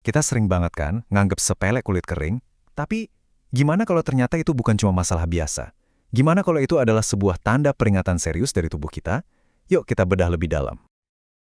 Kita sering banget kan nganggep sepele kulit kering, tapi gimana kalau ternyata itu bukan cuma masalah biasa? Gimana kalau itu adalah sebuah tanda peringatan serius dari tubuh kita? Yuk kita bedah lebih dalam.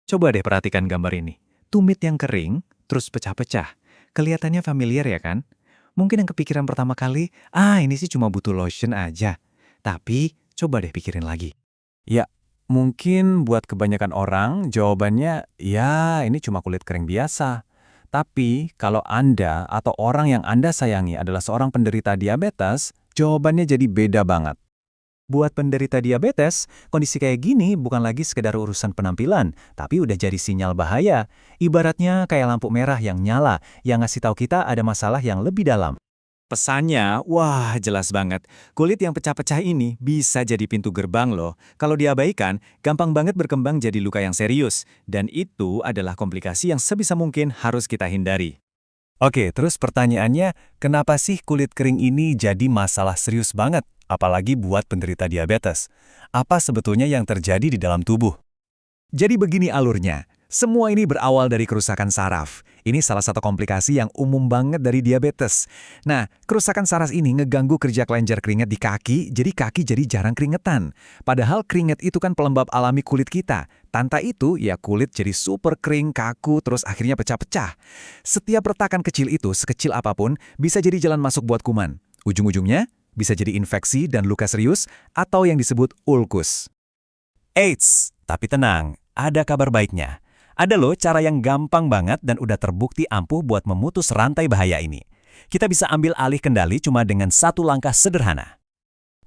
Coba deh perhatikan gambar ini. Tumit yang kering, terus pecah-pecah. Kelihatannya familiar ya kan? Mungkin yang kepikiran pertama kali, ini sih cuma butuh lotion aja. Tapi coba deh pikirin lagi. Ya, mungkin buat kebanyakan orang jawabannya, ya ini cuma kulit kering biasa. Tapi, kalau Anda atau orang yang Anda sayangi adalah seorang penderita diabetes, jawabannya jadi beda banget. Buat penderita diabetes, kondisi kayak gini bukan lagi sekedar urusan penampilan, tapi udah jadi sinyal bahaya. Ibaratnya kayak lampu merah yang nyala, yang ngasih tahu kita ada masalah yang lebih dalam. Pesannya, wah jelas banget. Kulit yang pecah-pecah ini bisa jadi pintu gerbang loh. Kalau diabaikan, gampang banget berkembang jadi luka yang serius. Dan itu adalah komplikasi yang sebisa mungkin harus kita hindari. Oke, terus pertanyaannya, kenapa sih kulit kering ini jadi masalah serius banget? Apalagi buat penderita diabetes. Apa sebetulnya yang terjadi di dalam tubuh? Jadi begini alurnya. Semua ini berawal dari kerusakan saraf. Ini salah satu komplikasi yang umum banget dari diabetes. Nah, kerusakan saraf ini ngeganggu kerja kelenjar keringat di kaki, jadi kaki jadi jarang keringetan. Padahal keringat itu kan pelembab alami kulit kita. Tanpa itu, ya kulit jadi super kering, kaku, terus akhirnya pecah-pecah. Setiap retakan kecil itu, sekecil apapun, bisa jadi jalan masuk buat kuman. Ujung-ujungnya, bisa jadi infeksi dan luka serius, atau yang disebut ulkus. Eits, tapi tenang, ada kabar baiknya. Ada loh cara yang gampang banget dan udah terbukti ampuh buat memutus rantai bahaya ini. Kita bisa ambil alih kendali cuma dengan satu langkah sederhana.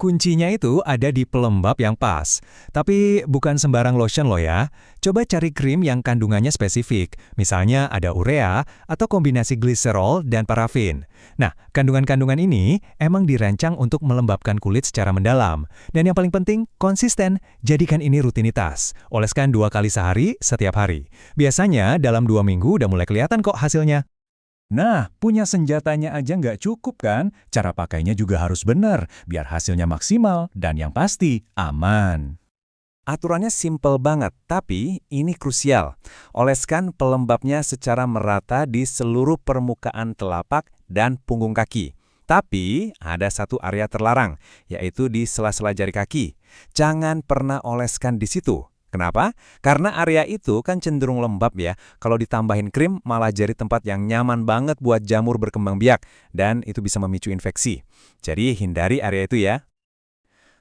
Kuncinya itu ada di pelembab yang pas. Tapi bukan sembarang lotion loh ya. Coba cari krim yang kandungannya spesifik. Misalnya ada urea atau kombinasi gliserol dan parafin. Nah, kandungan-kandungan ini emang dirancang untuk melembabkan kulit secara mendalam. Dan yang paling penting, konsisten. Jadikan ini rutinitas. Oleskan 2 kali sehari, setiap hari. Biasanya dalam 2 minggu udah mulai kelihatan kok hasilnya. Nah, punya senjatanya aja nggak cukup kan? Cara pakainya juga harus benar, biar hasilnya maksimal dan yang pasti aman. Aturannya simple banget, tapi ini krusial. Oleskan pelembabnya secara merata di seluruh permukaan telapak dan punggung kaki. Tapi ada satu area terlarang, yaitu di sela-sela jari kaki. Jangan pernah oleskan di situ. Kenapa? Karena area itu kan cenderung lembab ya. Kalau ditambahin krim malah jadi tempat yang nyaman banget buat jamur berkembang biak. Dan itu bisa memicu infeksi. Jadi hindari area itu ya.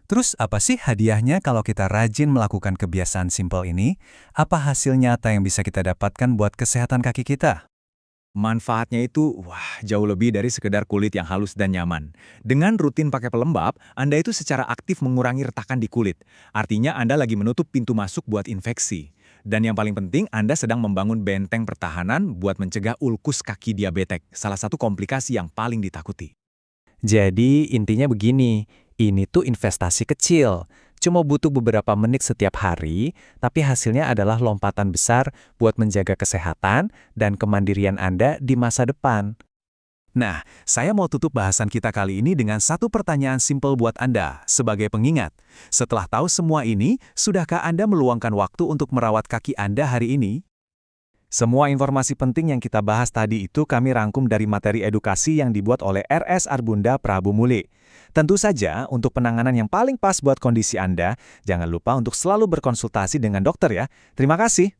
Terus apa sih hadiahnya kalau kita rajin melakukan kebiasaan simpel ini? Apa hasil nyata yang bisa kita dapatkan buat kesehatan kaki kita? Manfaatnya itu, jauh lebih dari sekedar kulit yang halus dan nyaman. Dengan rutin pakai pelembab, Anda itu secara aktif mengurangi retakan di kulit. Artinya Anda lagi menutup pintu masuk buat infeksi. Dan yang paling penting, Anda sedang membangun benteng pertahanan buat mencegah ulkus kaki diabetes, salah satu komplikasi yang paling ditakuti. Jadi intinya begini, ini tuh investasi kecil. Cuma butuh beberapa menit setiap hari, tapi hasilnya adalah lompatan besar buat menjaga kesehatan dan kemandirian Anda di masa depan. Nah, saya mau tutup bahasan kita kali ini dengan satu pertanyaan simpel buat Anda sebagai pengingat. Setelah tahu semua ini, sudahkah Anda meluangkan waktu untuk merawat kaki Anda hari ini? Semua informasi penting yang kita bahas tadi itu kami rangkum dari materi edukasi yang dibuat oleh RS Arbunda Prabu Muli. Tentu saja, untuk penanganan yang paling pas buat kondisi Anda, jangan lupa untuk selalu berkonsultasi dengan dokter ya. Terima kasih.